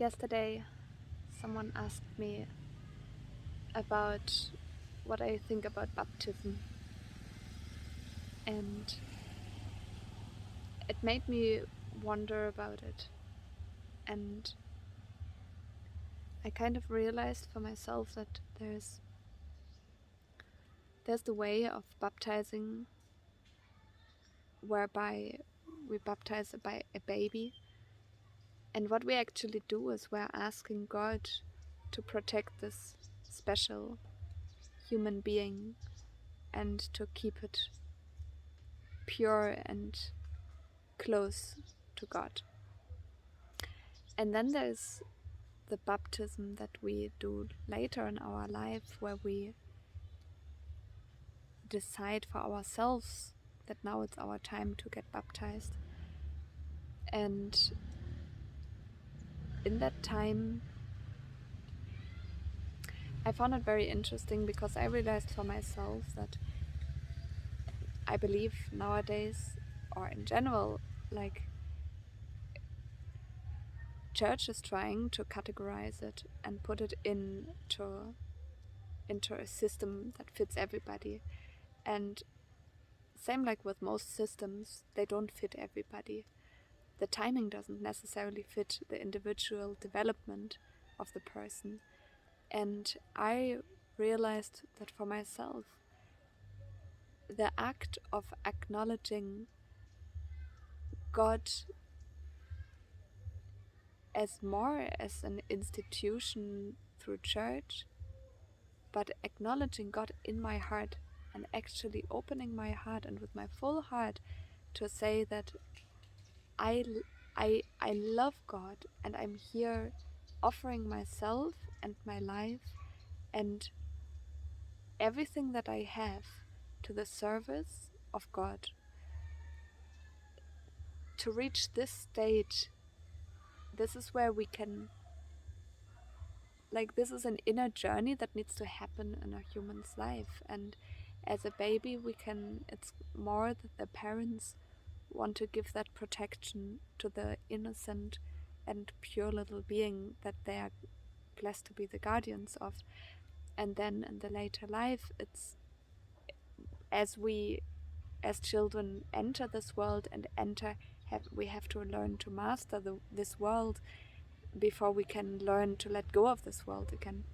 Yesterday, someone asked me about what I think about baptism, and it made me wonder about it. And I kind of realized for myself that there's the way of baptizing whereby we baptize a baby, and what we actually do is we're asking God to protect this special human being and to keep it pure and close to God. And then there's the baptism that we do later in our life, where we decide for ourselves that now it's our time to get baptized. And in that time, I found it very interesting because I realized for myself that I believe nowadays, or in general, like, church is trying to categorize it and put it into a system that fits everybody. And same like with most systems, they don't fit everybody. The timing doesn't necessarily fit the individual development of the person. And I realized that for myself, the act of acknowledging God as more as an institution through church, but acknowledging God in my heart and actually opening my heart and with my full heart to say that I love God and I'm here offering myself and my life and everything that I have to the service of God. To reach this stage, this is where we can, like, this is an inner journey that needs to happen in a human's life. And as a baby, it's more that the parents want to give that protection to the innocent and pure little being that they are blessed to be the guardians of. And then in the later life, it's as we as children enter this world and we have to learn to master this world before we can learn to let go of this world again.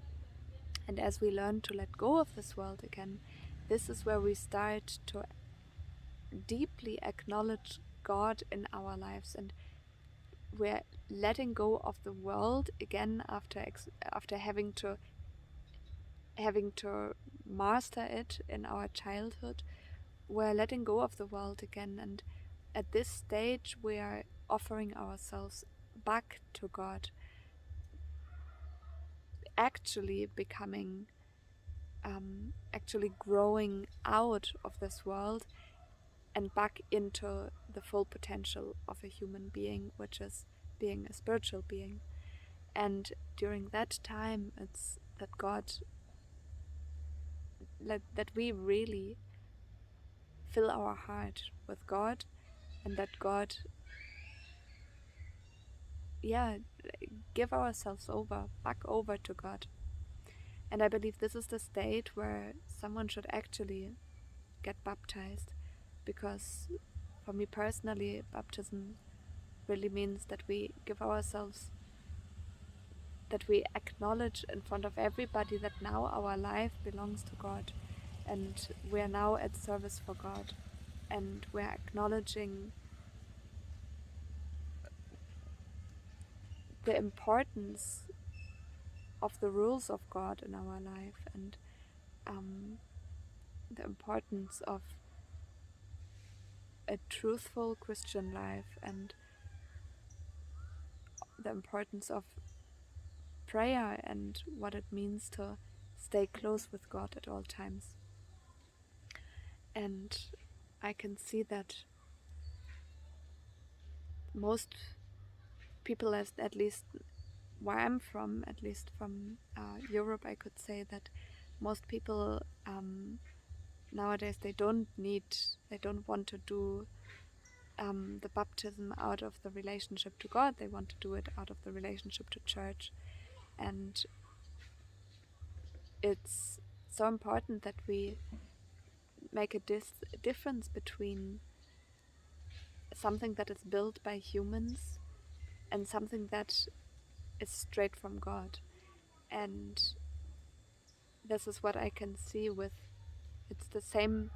And as we learn to let go of this world again, this is where we start to deeply acknowledge God in our lives, and we're letting go of the world again after having to master it in our childhood. We're letting go of the world again, and at this stage we are offering ourselves back to God, actually becoming actually growing out of this world and back into the full potential of a human being, which is being a spiritual being. And during that time, it's that that we really fill our heart with God, and that God, give ourselves back over to God. And I believe this is the state where someone should actually get baptized, because for me personally, baptism really means that we give ourselves, that we acknowledge in front of everybody that now our life belongs to God and we are now at service for God, and we're acknowledging the importance of the rules of God in our life, and the importance of a truthful Christian life, and the importance of prayer and what it means to stay close with God at all times. And I can see that most people, at least where I'm from, at least from Europe, I could say that most people nowadays, they don't want to do the baptism out of the relationship to God. They want to do it out of the relationship to church. And it's so important that we make a difference between something that is built by humans and something that is straight from God. And this is what I can see with, it's the same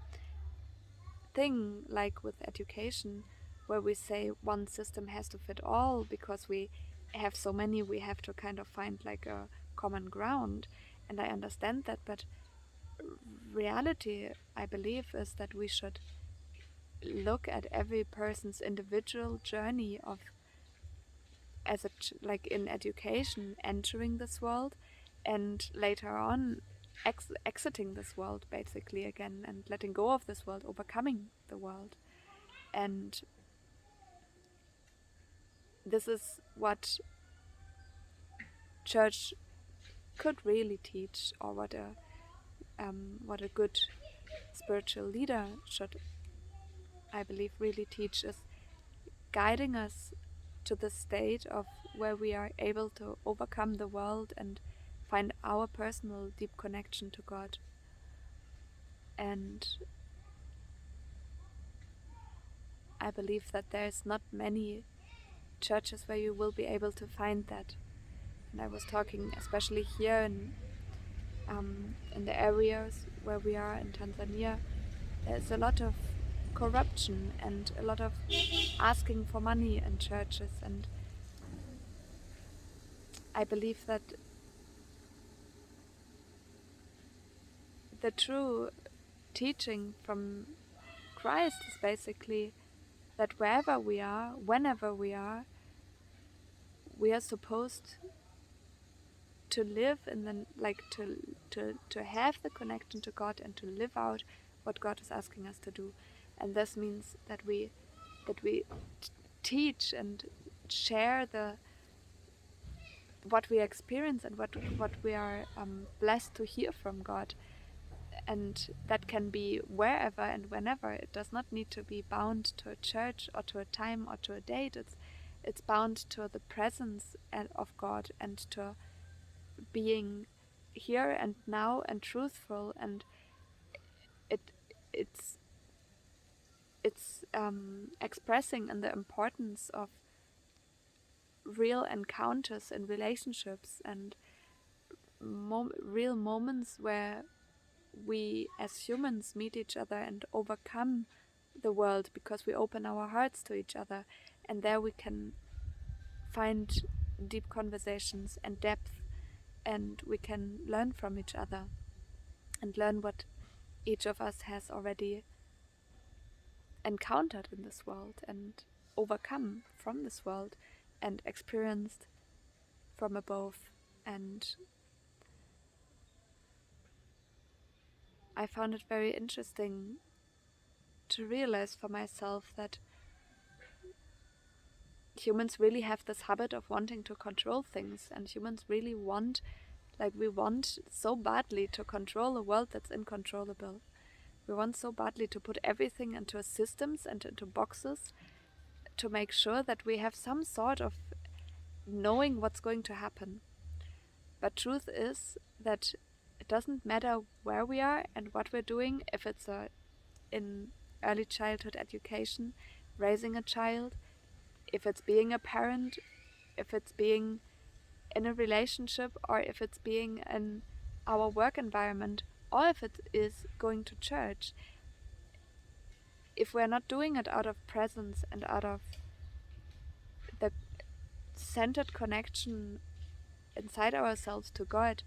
thing like with education, where we say one system has to fit all because we have so many, we have to kind of find like a common ground. And I understand that, but reality, I believe, is that we should look at every person's individual journey of, as a like in education, entering this world, and later on exiting this world basically again, and letting go of this world, overcoming the world. And this is what church could really teach, or what a good spiritual leader should, I believe, really teach, is guiding us to the state of where we are able to overcome the world and find our personal deep connection to God. And I believe that there's not many churches where you will be able to find that. And I was talking especially here in the areas where we are in Tanzania, there's a lot of corruption and a lot of asking for money in churches. And I believe that the true teaching from Christ is basically that wherever we are, whenever we are supposed to live in the, like to have the connection to God and to live out what God is asking us to do. And this means that we teach and share what we experience and what we are blessed to hear from God. And that can be wherever and whenever. It does not need to be bound to a church or to a time or to a date. It's bound to the presence of God and to being here and now and truthful. And it's expressing in the importance of real encounters in relationships and real moments where we as humans meet each other and overcome the world because we open our hearts to each other. And there we can find deep conversations and depth, and we can learn from each other and learn what each of us has already encountered in this world and overcome from this world and experienced from above. And I found it very interesting to realize for myself that humans really have this habit of wanting to control things, and humans really want, like, we want so badly to control a world that's uncontrollable. We want so badly to put everything into systems and into boxes to make sure that we have some sort of knowing what's going to happen. But truth is that it doesn't matter where we are and what we're doing, if it's in early childhood education, raising a child, if it's being a parent, if it's being in a relationship, or if it's being in our work environment, or if it is going to church. If we're not doing it out of presence and out of the centered connection inside ourselves to God,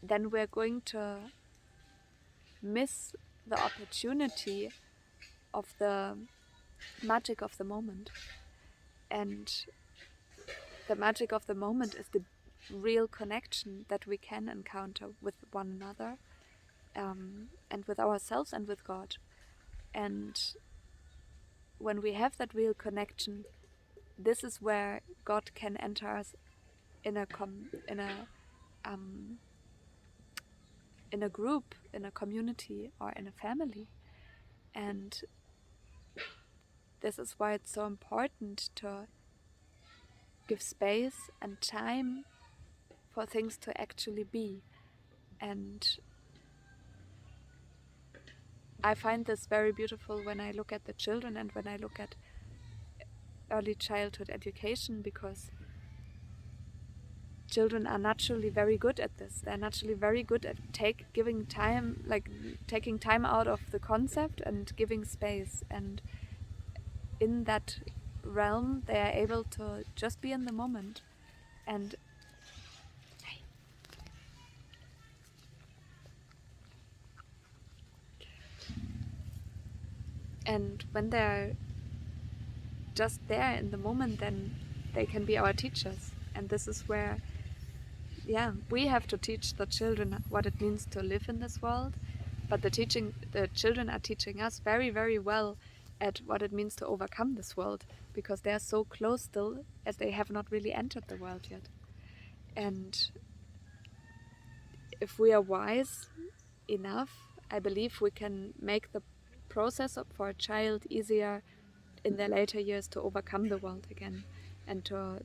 then we're going to miss the opportunity of the magic of the moment. And the magic of the moment is the real connection that we can encounter with one another, and with ourselves and with God. And when we have that real connection, this is where God can enter us in a group, in a community, or in a family. And this is why it's so important to give space and time for things to actually be. And I find this very beautiful when I look at the children and when I look at early childhood education, because children are naturally very good at this. They're naturally very good at giving time, like taking time out of the concept and giving space. And in that realm, they are able to just be in the moment. And when they're just there in the moment, then they can be our teachers. And this is where, we have to teach the children what it means to live in this world, but the children are teaching us very, very well at what it means to overcome this world, because they are so close still, as they have not really entered the world yet. And if we are wise enough, I believe we can make the process for a child easier in their later years to overcome the world again, and to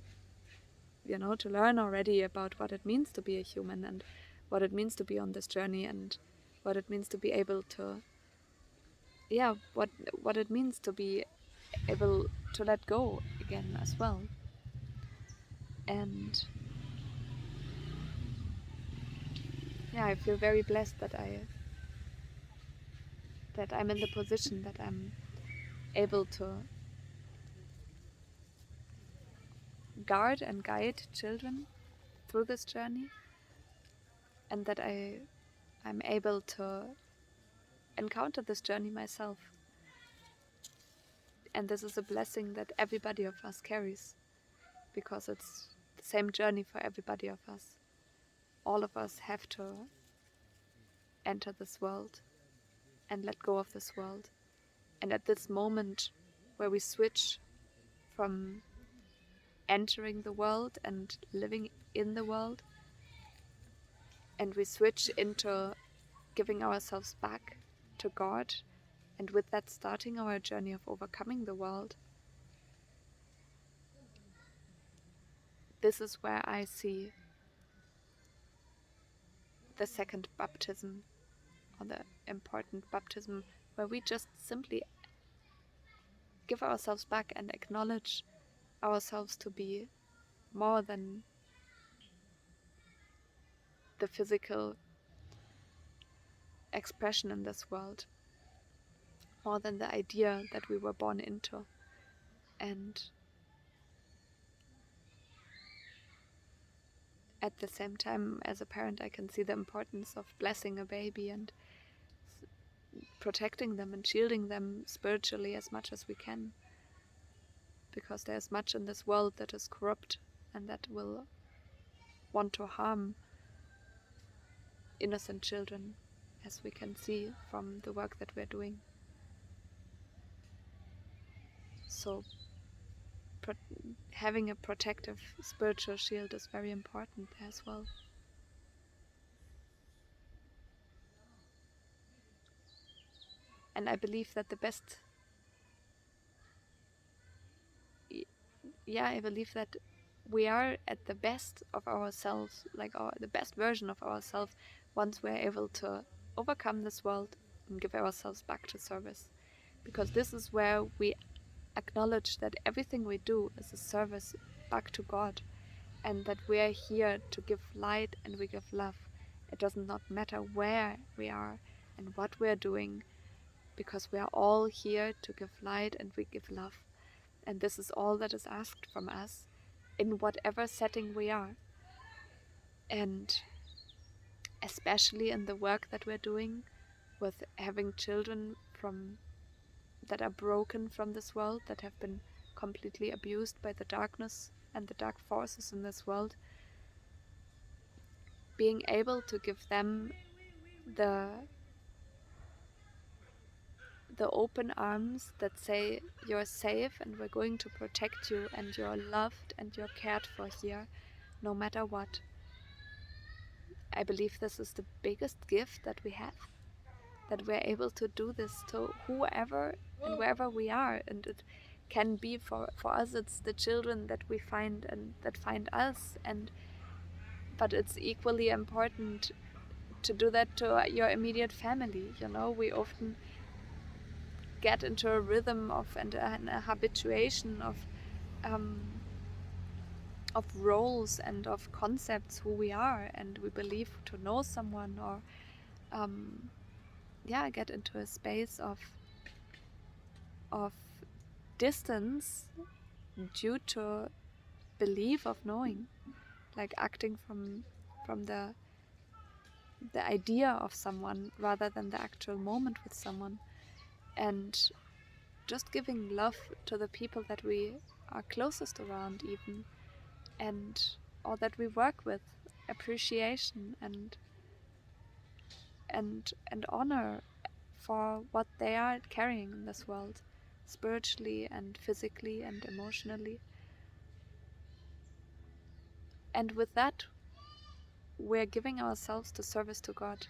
learn already about what it means to be a human, and what it means to be on this journey, and what it means to be able to, what it means to be able to let go again as well. And I feel very blessed that I'm in the position that I'm able to guard and guide children through this journey, and that I'm able to encounter this journey myself. And this is a blessing that everybody of us carries, because it's the same journey for everybody of us. All of us have to enter this world and let go of this world. And at this moment where we switch from entering the world and living in the world, and we switch into giving ourselves back to God, and with that starting our journey of overcoming the world, this is where I see the second baptism, or the important baptism, where we just simply give ourselves back and acknowledge ourselves to be more than the physical expression in this world, more than the idea that we were born into. And at the same time, as a parent, I can see the importance of blessing a baby and protecting them and shielding them spiritually as much as we can, because there's much in this world that is corrupt and that will want to harm innocent children, as we can see from the work that we're doing. So having a protective spiritual shield is very important there as well. And I believe that I believe that we are at the best of ourselves, like the best version of ourselves, once we're able to overcome this world and give ourselves back to service. Because this is where we acknowledge that everything we do is a service back to God, and that we are here to give light and we give love. It does not matter where we are and what we are doing, because we are all here to give light and we give love. And this is all that is asked from us in whatever setting we are. And especially in the work that we're doing with having children that are broken from this world, that have been completely abused by the darkness and the dark forces in this world, being able to give them the open arms that say, you're safe and we're going to protect you, and you're loved and you're cared for here, no matter what. I believe this is the biggest gift that we have, that we're able to do this to whoever and wherever we are. And it can be for us, it's the children that we find and that find us, but it's equally important to do that to your immediate family. We often get into a rhythm and a habituation of roles and of concepts who we are, and we believe to know someone, or get into a space of distance due to belief of knowing, like acting from the idea of someone rather than the actual moment with someone, and just giving love to the people that we are closest around, even, or that we work with, appreciation and honor for what they are carrying in this world, spiritually and physically and emotionally. And with that, we're giving ourselves to service to God.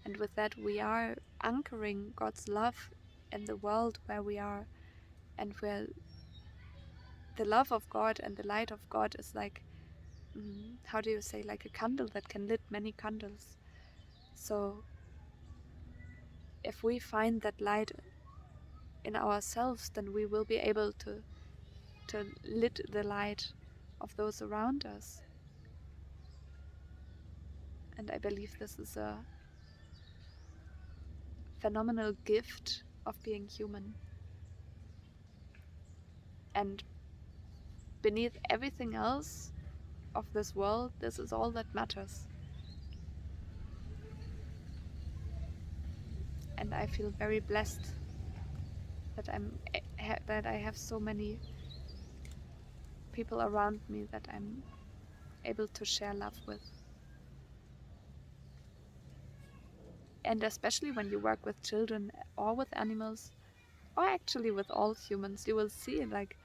And with that, we are anchoring God's love in the world where we are, and where the love of God and the light of God is like, how do you say, like a candle that can lit many candles. So if we find that light in ourselves, then we will be able to lit the light of those around us. And I believe this is a phenomenal gift of being human. And beneath everything else of this world, this is all that matters. And I feel very blessed that I have so many people around me that I'm able to share love with. And especially when you work with children or with animals, or actually with all humans, you will see like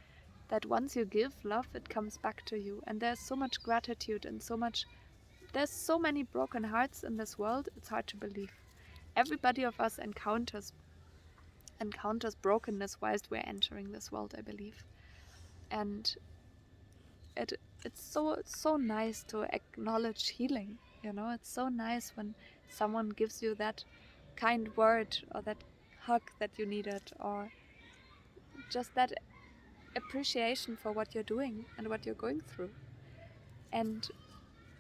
that once you give love, it comes back to you. And there's so much gratitude and there's so many broken hearts in this world, it's hard to believe. Everybody of us encounters brokenness whilst we're entering this world, I believe. And it's so nice to acknowledge healing. It's so nice when someone gives you that kind word, or that hug that you needed, or just that appreciation for what you're doing and what you're going through. And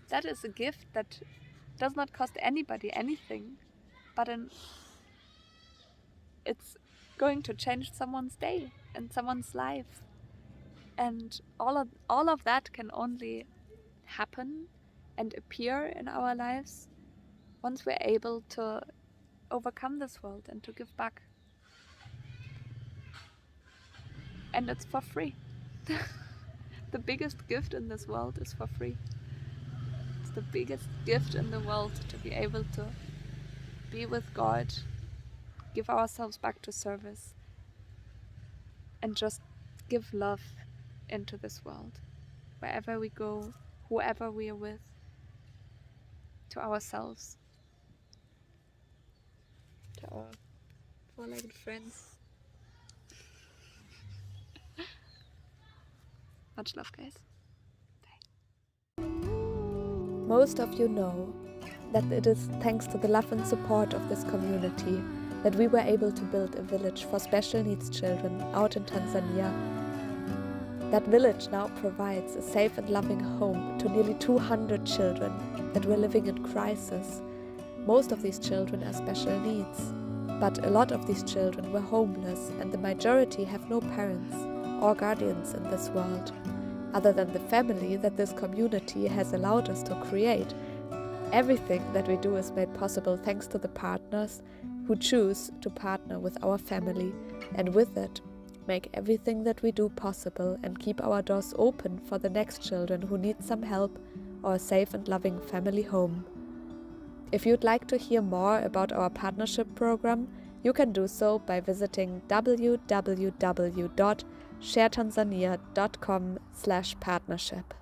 that is a gift that does not cost anybody anything, but it's going to change someone's day and someone's life. And all of that can only happen and appear in our lives once we're able to overcome this world and to give back. And it's for free. The biggest gift in this world is for free. It's the biggest gift in the world to be able to be with God, give ourselves back to service, and just give love into this world, wherever we go, whoever we are with, to ourselves, to our four-legged friends. Much love, guys. Bye. Most of you know that it is thanks to the love and support of this community that we were able to build a village for special needs children out in Tanzania. That village now provides a safe and loving home to nearly 200 children that were living in crisis. Most of these children are special needs, but a lot of these children were homeless, and the majority have no parents or guardians in this world, other than the family that this community has allowed us to create. Everything that we do is made possible thanks to the partners who choose to partner with our family, and with it, make everything that we do possible and keep our doors open for the next children who need some help or a safe and loving family home. If you'd like to hear more about our partnership program, you can do so by visiting www.sharetanzania.com/partnership.